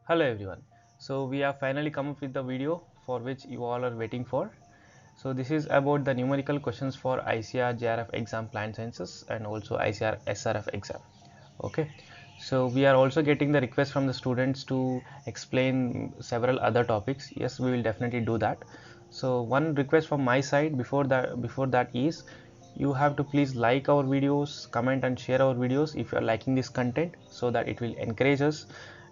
Hello everyone. So we have finally come up with the video for which you all are waiting for. So this is about the numerical questions for ICAR JRF exam plant sciences and also ICAR SRF exam. Okay. So we are also getting the request from the students to explain several other topics. Yes, we will definitely do that. So one request from my side before that is you have to please like our videos, comment and share our videos if you are liking this content so that it will encourage us.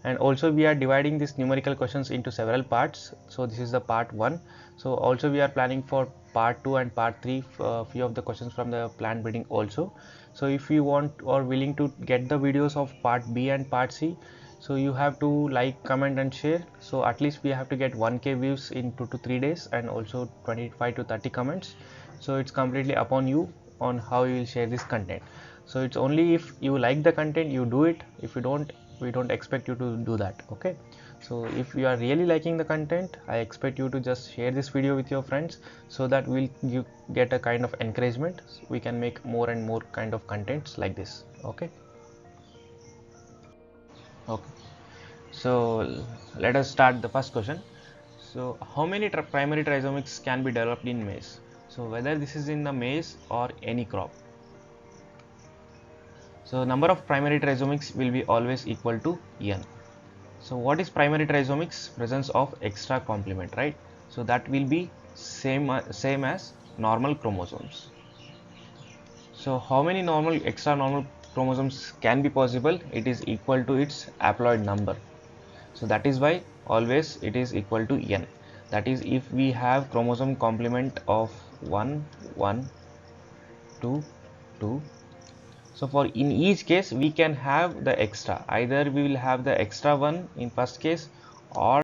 And also we are dividing these numerical questions into several parts. So this is the part 1. So also we are planning for part 2 and part 3 few of the questions from the plant breeding also. So if you want or willing to get the videos of part B and part C, so you have to like, comment and share. So at least we have to get 1k views in 2 to 3 days and also 25 to 30 comments. So it's completely upon you on how you will share this content. So it's only if you like the content you do it. If you don't, we don't expect you to do that. Okay, so if you are really liking the content, I expect you to just share this video with your friends so that you get a kind of encouragement. We can make more and more kind of contents like this. Okay. Okay, so let us start the first question. So how many primary trisomics can be developed in maize? So whether this is in the maize or any crop, so number of primary trisomics will be always equal to n. So what is primary trisomics? Presence of extra complement, right? So that will be same as normal chromosomes. So how many extra normal chromosomes can be possible? It is equal to its haploid number. So that is why always it is equal to n. That is, if we have chromosome complement of 1, 1, 2, 2. So for in each case we can have the extra. Either we will have the extra one in first case, or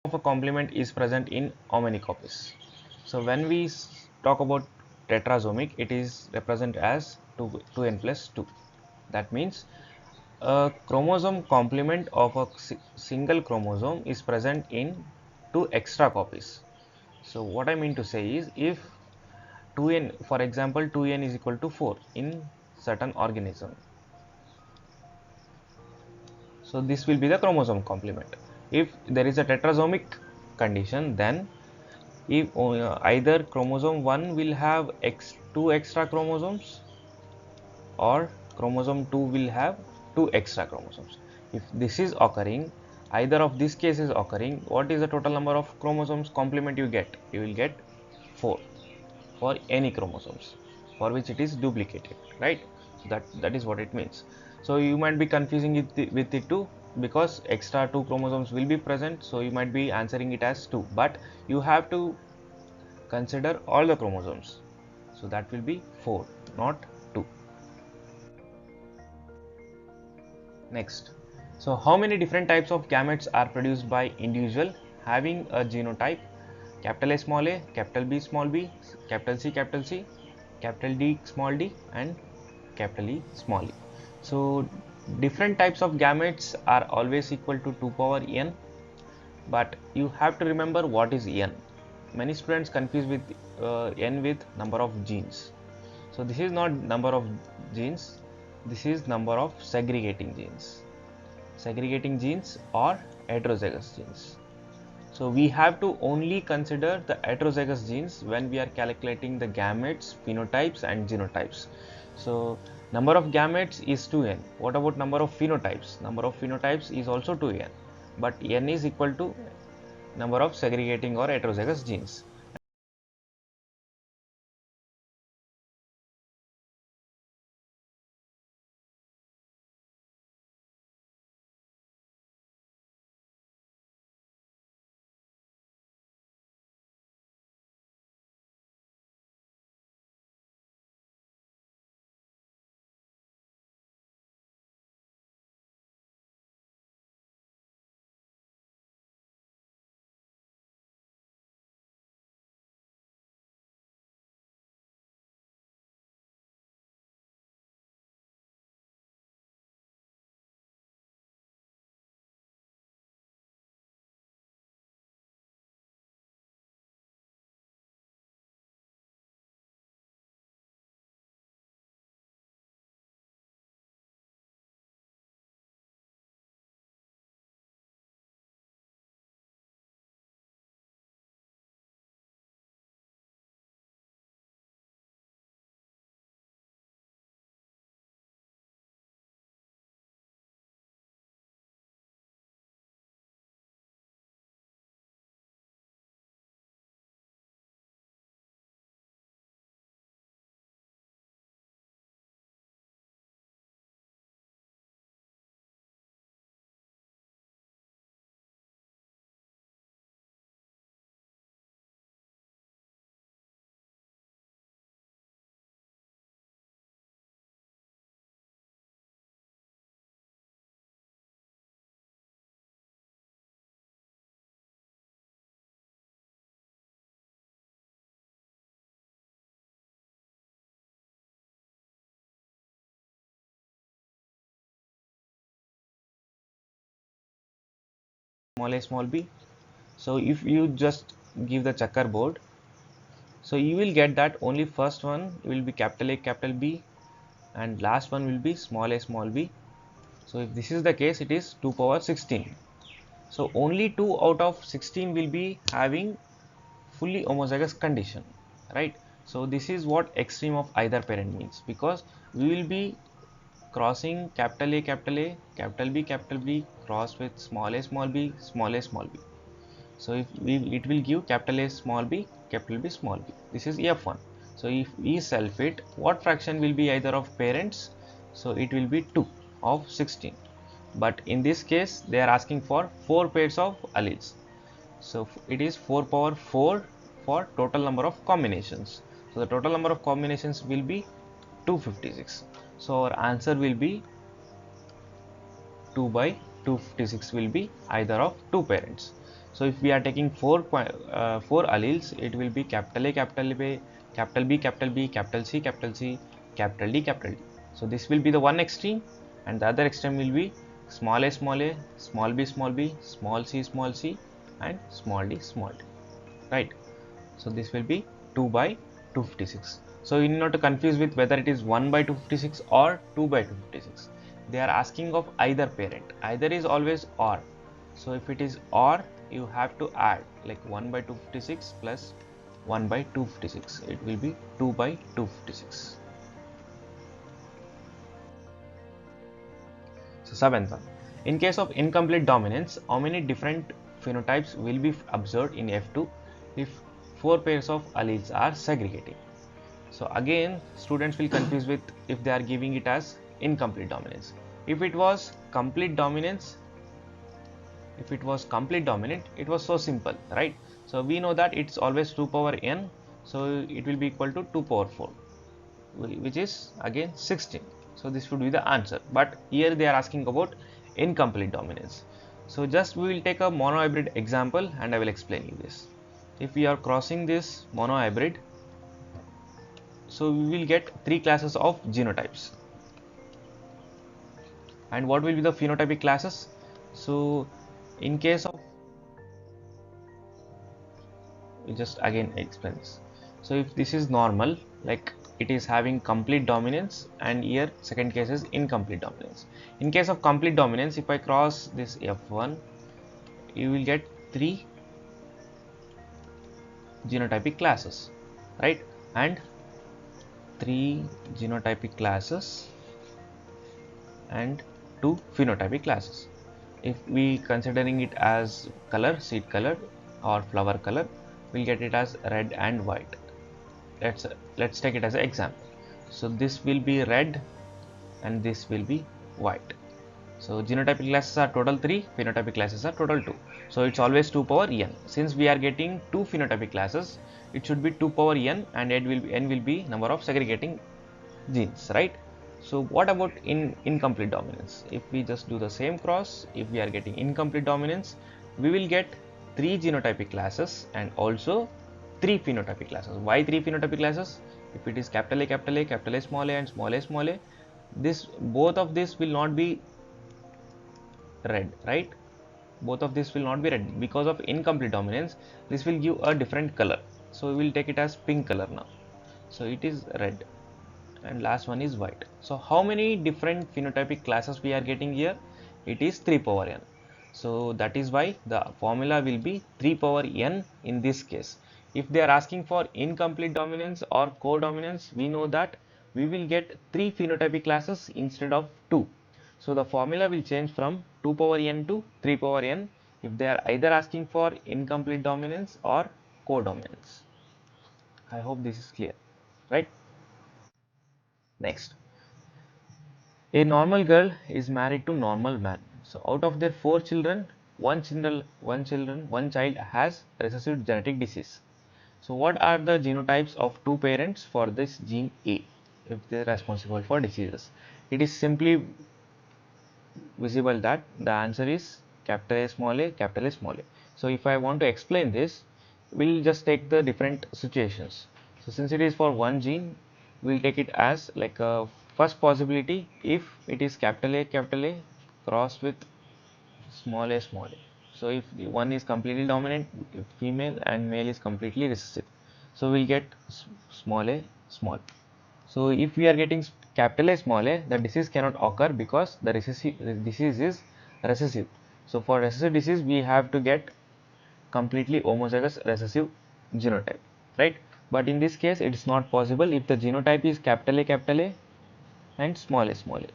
of a complement is present in how many copies? So when we talk about tetrasomic, it is represented as 2n plus 2. That means a chromosome complement of a single chromosome is present in 2 extra copies. So what I mean to say is, if 2n, for example 2n is equal to 4 in certain organism, so this will be the chromosome complement. If there is a tetrasomic condition, then if either chromosome 1 will have 2 extra chromosomes, or chromosome 2 will have 2 extra chromosomes. If this is occurring, either of these cases occurring, what is the total number of chromosomes complement you get? You will get 4 for any chromosomes for which it is duplicated, right? So that is what it means. So you might be confusing it with it too, because extra 2 chromosomes will be present, so you might be answering it as 2, but you have to consider all the chromosomes, so that will be 4, not 2. Next, so how many different types of gametes are produced by individual having a genotype capital A small a, capital B small b, capital C, capital D small d and capital E small e. So different types of gametes are always equal to 2 power n, but you have to remember what is n. Many students confuse with n with number of genes. So this is not number of genes, this is number of segregating genes or heterozygous genes. So we have to only consider the heterozygous genes when we are calculating the gametes, phenotypes and genotypes. So number of gametes is 2n. What about number of phenotypes? Number of phenotypes is also 2n, but n is equal to number of segregating or heterozygous genes. Small a small b. So if you just give the checkerboard, so you will get that only first one will be capital A capital B and last one will be small a small b. So if this is the case, it is 2 power 16. So only 2 out of 16 will be having fully homozygous condition, right? So this is what extreme of either parent means, because we will be crossing capital A, capital B cross with small a, small b, small a, small b. So if it will give capital A, small b, capital B, small b. This is F1. So if we self it, what fraction will be either of parents? So it will be 2 of 16. But in this case, they are asking for 4 pairs of alleles. So it is 4 power 4 for total number of combinations. So the total number of combinations will be 256. So our answer will be 2 by 256 will be either of two parents. So if we are taking four alleles, it will be capital A, capital B, capital B, capital B, capital C, capital C, capital D, capital D. So this will be the one extreme, and the other extreme will be small a, small b, small b, small c, and small d, right? So this will be 2 by 256. So you need not to confuse with whether it is 1 by 256 or 2 by 256. They are asking of either parent. Either is always or. So if it is or, you have to add like 1 by 256 plus 1 by 256. It will be 2 by 256. So seventh one. In case of incomplete dominance, how many different phenotypes will be observed in F2 if 4 pairs of alleles are segregating? So again, students will confuse with if they are giving it as incomplete dominance. If it was complete dominance, it was so simple, right? So we know that it's always 2 power n, so it will be equal to 2 power 4, which is again 16. So this would be the answer, but here they are asking about incomplete dominance. So just we will take a monohybrid example and I will explain you this. If we are crossing this monohybrid, so we will get three classes of genotypes. And what will be the phenotypic classes? So in case of, we just again explain this. So if this is normal, like it is having complete dominance, and here second case is incomplete dominance. In case of complete dominance, if I cross this F1, you will get three genotypic classes, right? And three genotypic classes and two phenotypic classes. If we considering it as color, seed color or flower color, we'll get it as red and white. Let's take it as an example. So this will be red and this will be white. So genotypic classes are total 3, phenotypic classes are total 2. So it's always 2 power n. Since we are getting 2 phenotypic classes, it should be 2 power n, and n will be number of segregating genes, right? So what about in incomplete dominance? If we just do the same cross, if we are getting incomplete dominance, we will get 3 genotypic classes and also 3 phenotypic classes. Why 3 phenotypic classes? If it is capital A, capital A, capital A, small a and small a, small a, this both of this will not be red, right? Both of this will not be red because of incomplete dominance. This will give a different color. So we will take it as pink color now. So it is red. And last one is white. So how many different phenotypic classes we are getting here? It is 3 power n. So that is why the formula will be 3 power n in this case. If they are asking for incomplete dominance or codominance, we know that we will get 3 phenotypic classes instead of 2. So the formula will change from 2 power n to 3 power n if they are either asking for incomplete dominance or codominance. I hope this is clear, right? Next. A normal girl is married to normal man. So out of their 4 children, one child has recessive genetic disease. So what are the genotypes of two parents for this gene A if they are responsible for diseases? It is simply visible that the answer is capital A small a, capital A small a. So if I want to explain this, we'll just take the different situations. So since it is for one gene, we'll take it as like a first possibility if it is capital A crossed with small a small a. So if the one is completely dominant, female, and male is completely recessive, so we'll get small a small. So if we are getting capital A small a, the disease cannot occur because the disease is recessive. So for recessive disease, we have to get completely homozygous recessive genotype, right? But in this case, it is not possible if the genotype is capital A and small a,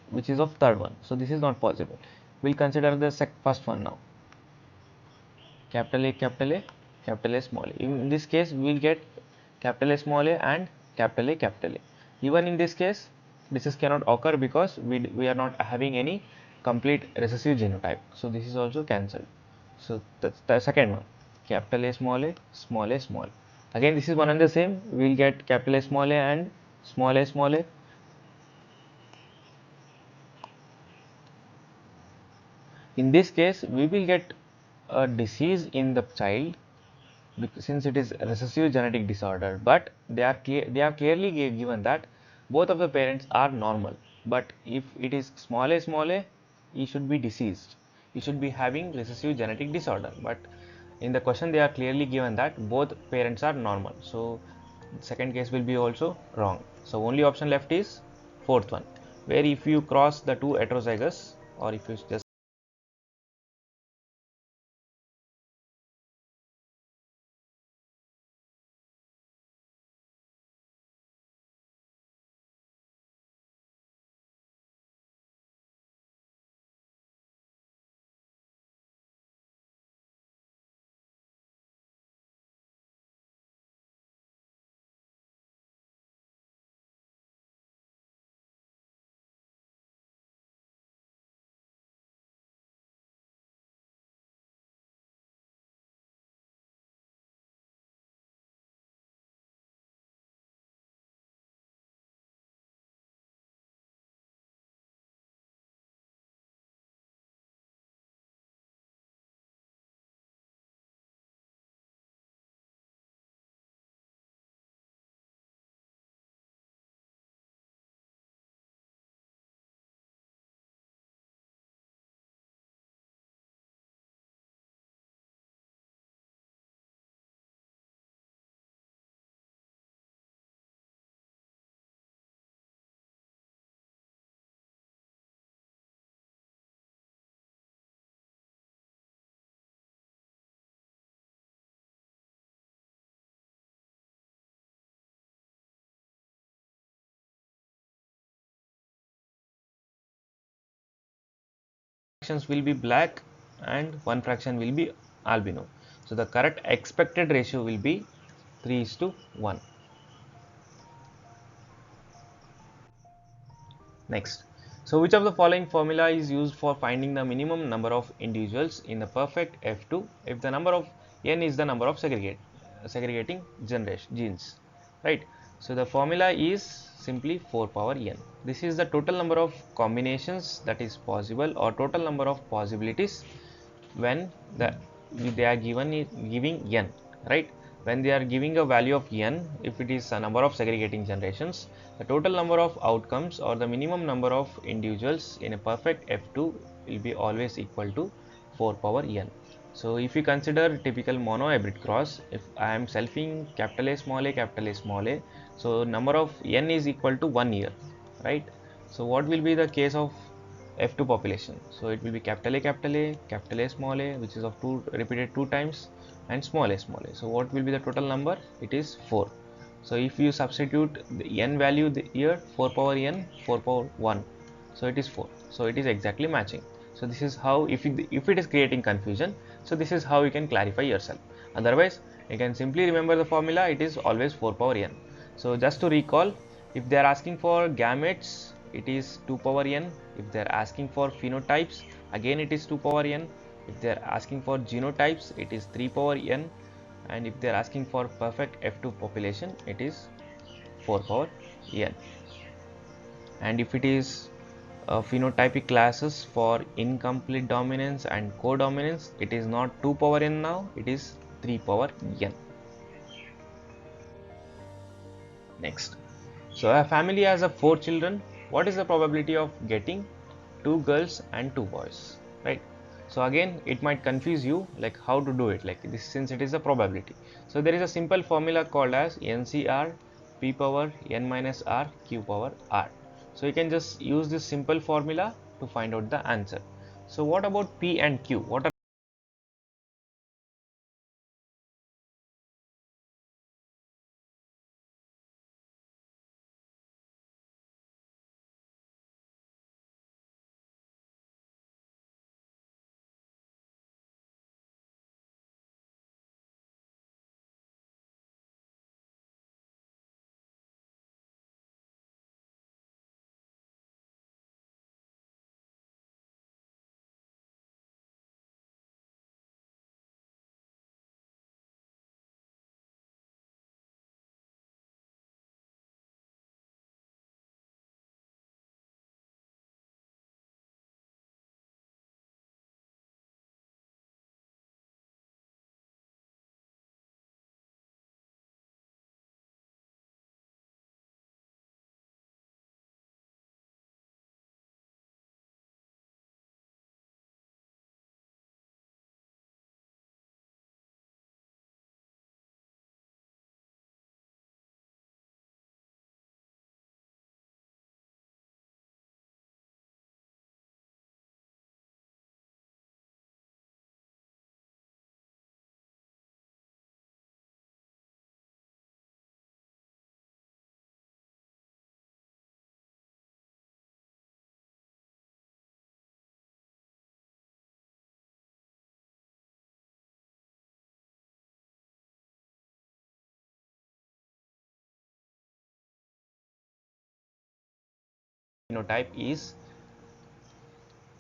which is of third one. So this is not possible. We'll consider the first one now. Capital A, capital A, capital A, small a. In this case, we will get capital A small a and capital A, capital A. Even in this case, this cannot occur because we are not having any complete recessive genotype. So this is also cancelled. So that's the second one. Capital A small a, small a, small. Again, this is one and the same. We will get capital A small a and small a, small a. In this case, we will get a disease in the child since it is recessive genetic disorder, but they are clearly given that both of the parents are normal. But if it is small a, he should be diseased. He should be having recessive genetic disorder. But in the question, they are clearly given that both parents are normal. So second case will be also wrong. So only option left is fourth one, where if you cross the two heterozygous, or if you just fractions will be black and 1 fraction will be albino. So the correct expected ratio will be 3:1. Next, so which of the following formula is used for finding the minimum number of individuals in the perfect F2 if the number of n is the number of segregating genes, right? So the formula is simply 4 power n. This is the total number of combinations that is possible, or total number of possibilities when they are giving n, right? When they are giving a value of n, if it is a number of segregating generations, the total number of outcomes or the minimum number of individuals in a perfect F2 will be always equal to 4 power n. So if you consider typical monohybrid cross, if I am selfing capital A small a, so number of n is equal to 1 year, right? So what will be the case of F2 population? So it will be capital A small a, which is of 2 repeated 2 times, and small a. So what will be the total number? It is 4. So if you substitute the n value here, 4 power n, 4 power 1, so it is 4. So it is exactly matching. So this is how, if it is creating confusion, so this is how you can clarify yourself. Otherwise you can simply remember the formula, it is always 4 power n. So just to recall, if they are asking for gametes, it is 2 power n. If they are asking for phenotypes, again it is 2 power n. If they are asking for genotypes, it is 3 power n. And if they are asking for perfect F2 population, it is 4 power n. And if it is phenotypic classes for incomplete dominance and codominance, it is not 2 power n now, it is 3 power n. Next, so a family has 4 children. What is the probability of getting 2 girls and 2 boys, right? So again it might confuse you, like how to do it, like this, since it is a probability. So there is a simple formula called as NCR p power n minus r q power r. So you can just use this simple formula to find out the answer. So what about p and q? What are phenotype is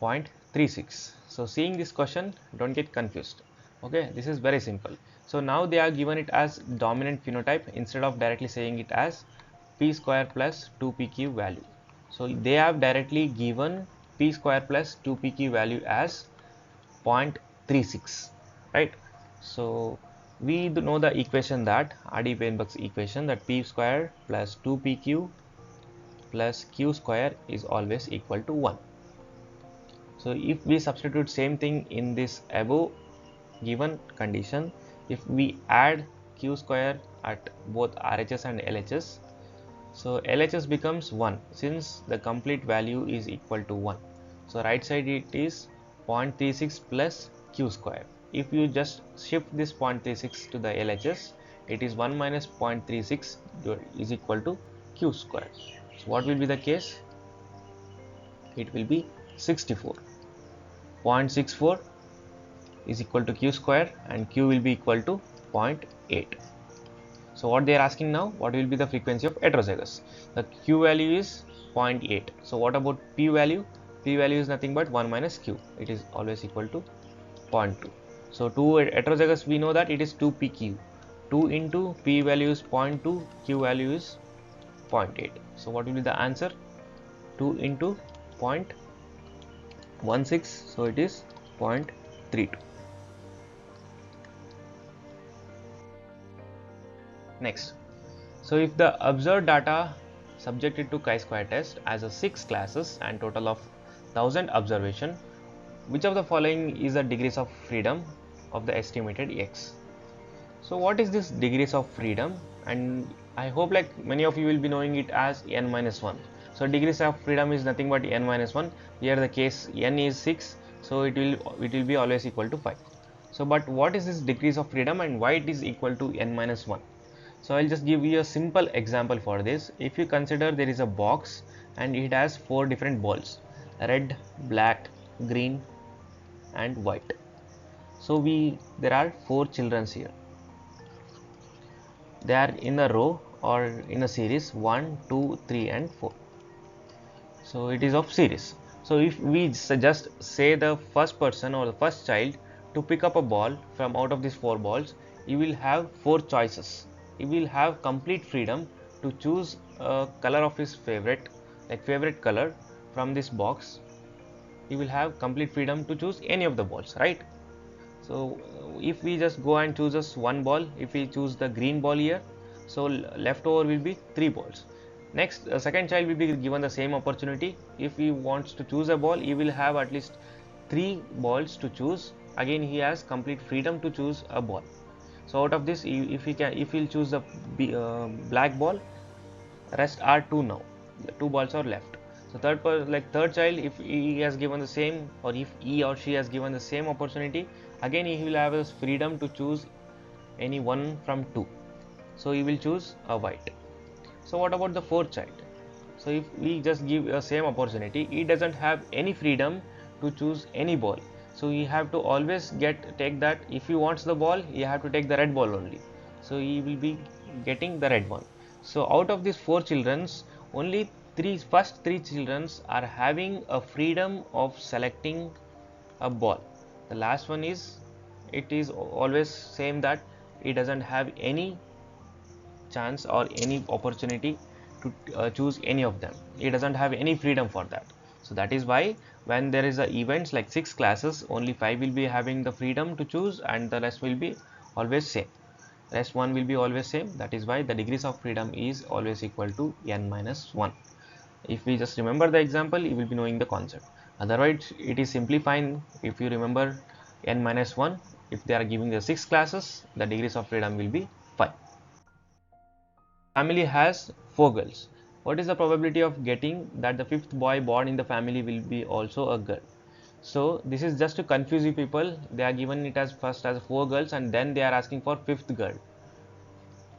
0.36. So seeing this question, don't get confused. Okay, this is very simple. So now they are given it as dominant phenotype instead of directly saying it as p square plus 2pq value. So they have directly given p square plus 2pq value as 0.36, right? So we know the equation, that Hardy-Weinberg's equation, that p square plus 2pq plus q square is always equal to 1. So if we substitute same thing in this above given condition, if we add q square at both RHS and LHS, so LHS becomes 1 since the complete value is equal to 1. So right side it is 0.36 plus q square. If you just shift this 0.36 to the LHS, it is 1 minus 0.36 is equal to q square. So what will be the case? It will be 64. 0.64 is equal to q square, and q will be equal to 0.8. So what they are asking now, what will be the frequency of heterozygous? The q value is 0.8. So what about p value? P value is nothing but 1 minus q. It is always equal to 0.2. So 2 heterozygous, we know that it is 2 pq. 2 into p value is 0.2, q value is 0.8. So what will be the answer? 2 into 0.16, so it is 0.32. Next, so if the observed data subjected to chi-square test as a 6 classes and total of 1000 observation, which of the following is the degrees of freedom of the estimated x? So what is this degrees of freedom? And I hope like many of you will be knowing it as n minus 1. So degrees of freedom is nothing but n minus 1. Here the case n is 6, so it will be always equal to 5. So but what is this degrees of freedom and why it is equal to n minus 1? So I'll just give you a simple example for this. If you consider there is a box and it has 4 different balls: red, black, green and white. So there are 4 children here. They are in a row or in a series 1, 2, 3 and 4. So it is of series. So if we just say the first person or the first child to pick up a ball from out of these 4 balls, you will have 4 choices. He will have complete freedom to choose a color of his favorite color from this box. He will have complete freedom to choose any of the balls, right? So if we just go and choose just one ball, if we choose the green ball here, so left over will be 3 balls. Next, second child will be given the same opportunity. If he wants to choose a ball, he will have at least 3 balls to choose. Again, he has complete freedom to choose a ball. So out of this, if he'll choose the black ball, rest are 2 now. The 2 balls are left. So third child, if he has given the same, or if he or she has given the same opportunity, again he will have his freedom to choose any one from 2. So he will choose a white. So what about the fourth child? So if we just give a same opportunity, he doesn't have any freedom to choose any ball. So you have to always take that. If he wants the ball, you have to take the red ball only. So he will be getting the red one. So out of these 4 children, only first 3 children are having a freedom of selecting a ball. The last one is, it is always same that it doesn't have any chance or any opportunity to choose any of them. It doesn't have any freedom for that. So that is why when there is a events like 6 classes, only 5 will be having the freedom to choose and the rest will be always same. Rest 1 will be always same. That is why the degrees of freedom is always equal to n minus 1. If we just remember the example, you will be knowing the concept. Otherwise, it is simply fine if you remember n minus 1. If they are giving the 6 classes, the degrees of freedom will be 5. Family has 4 girls. What is the probability of getting that the 5th boy born in the family will be also a girl? So this is just to confuse you people. They are given it as first as 4 girls and then they are asking for 5th girl.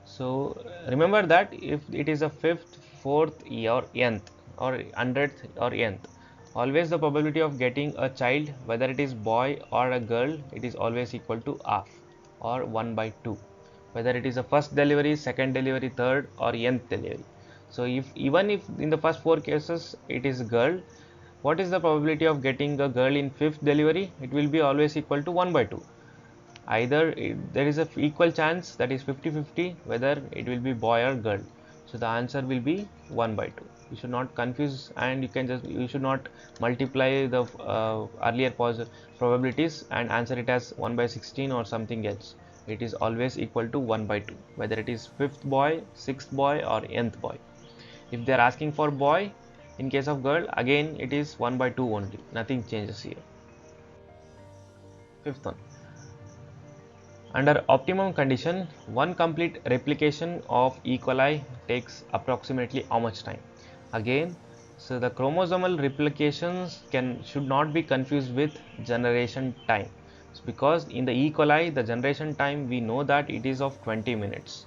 So remember that if it is a 5th, 4th or nth or 100th or nth, always the probability of getting a child, whether it is boy or a girl, it is always equal to half or 1 by 2. Whether it is a first delivery, second delivery, third or nth delivery. So even if in the first 4 cases it is girl, what is the probability of getting a girl in 5th delivery? It will be always equal to 1 by 2. Either there is a equal chance, that is 50-50, whether it will be boy or girl. So the answer will be 1 by 2. You should not confuse, and you should not multiply the earlier probabilities and answer it as 1 by 16 or something else. It is always equal to 1 by 2, whether it is 5th boy, 6th boy or nth boy. If they are asking for boy, in case of girl, again it is 1 by 2 only, nothing changes here. 5th one. Under optimum condition, one complete replication of E. coli takes approximately how much time? Again, so the chromosomal replications should not be confused with generation time. It's because in the E. coli, the generation time we know that it is of 20 minutes.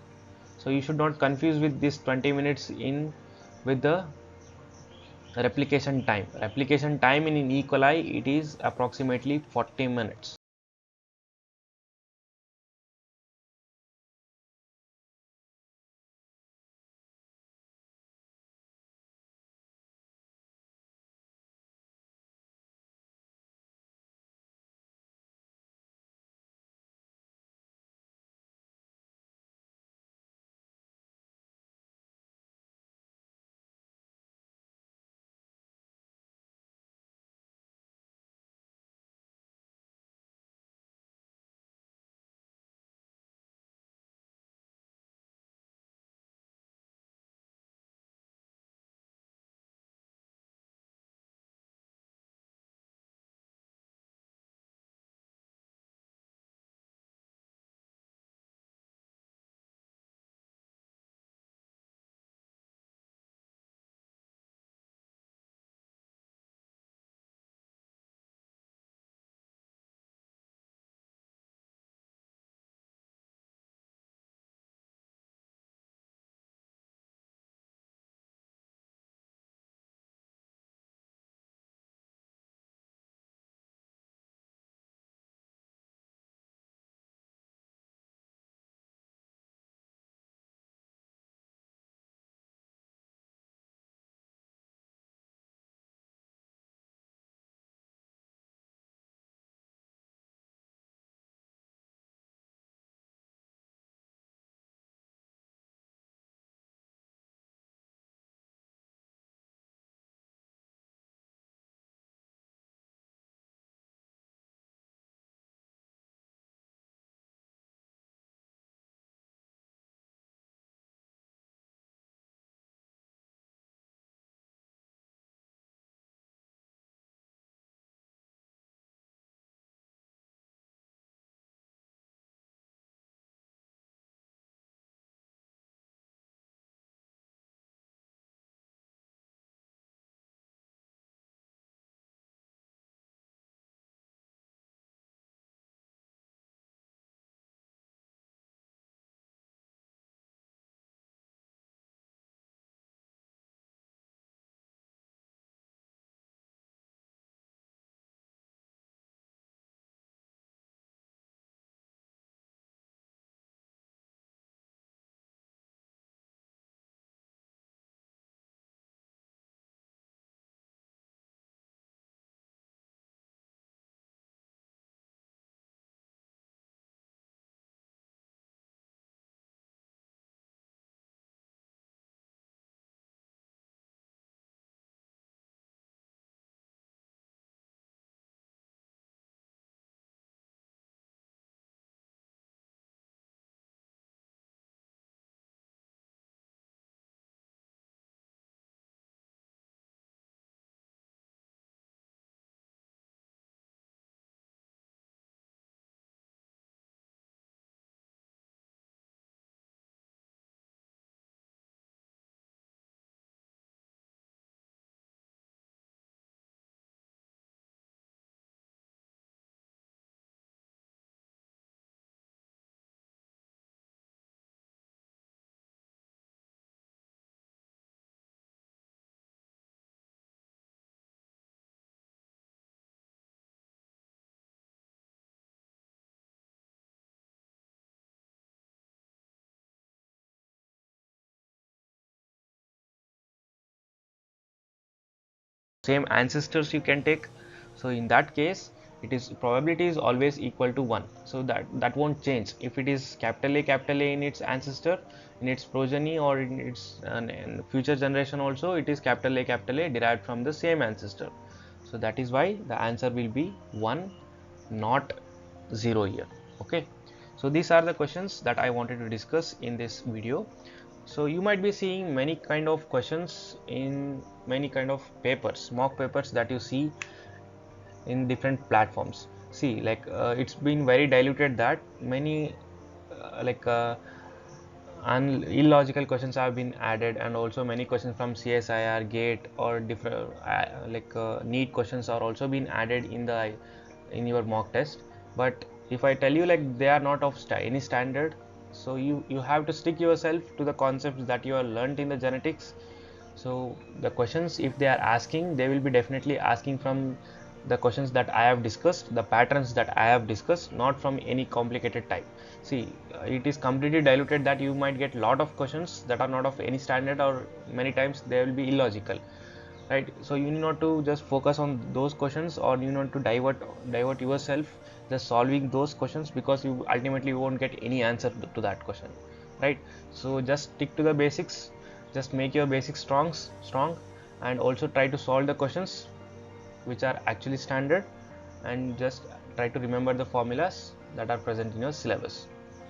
So you should not confuse with this 20 minutes with the Replication time in E. coli, it is approximately 40 minutes. Same ancestors you can take. So in that case, it is probability is always equal to 1. So that won't change. If it is capital A in its ancestor, in its progeny, or in its in future generation also, it is capital A derived from the same ancestor. So that is why the answer will be 1, not 0 here. Okay. So these are the questions that I wanted to discuss in this video. So you might be seeing many kind of questions in many kind of papers, mock papers that you see in different platforms. See, like it's been very diluted that many like illogical questions have been added, and also many questions from CSIR, GATE, or different NEET questions are also been added in your mock test. But if I tell you like they are not of any standard, so you have to stick yourself to the concepts that you are learnt in the genetics, So the questions, if they are asking, they will be definitely asking from the questions that I have discussed, the patterns that I have discussed, not from any complicated type. See, it is completely diluted that you might get lot of questions that are not of any standard, or many times they will be illogical, right? So you need not to just focus on those questions, or you need to divert yourself just solving those questions, because you ultimately won't get any answer to that question, right? So just stick to the basics, just make your basics strong, and also try to solve the questions which are actually standard, and just try to remember the formulas that are present in your syllabus,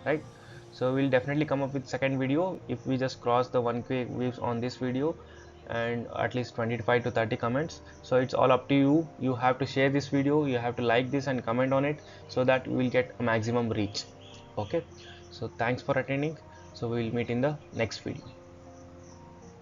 right? So we'll definitely come up with second video if we just cross the 1K views on this video and at least 25 to 30 comments. So it's all up to you. You have to share this video, you have to like this and comment on it, so that we will get a maximum reach. Okay, so thanks for attending. So we will meet in the next video.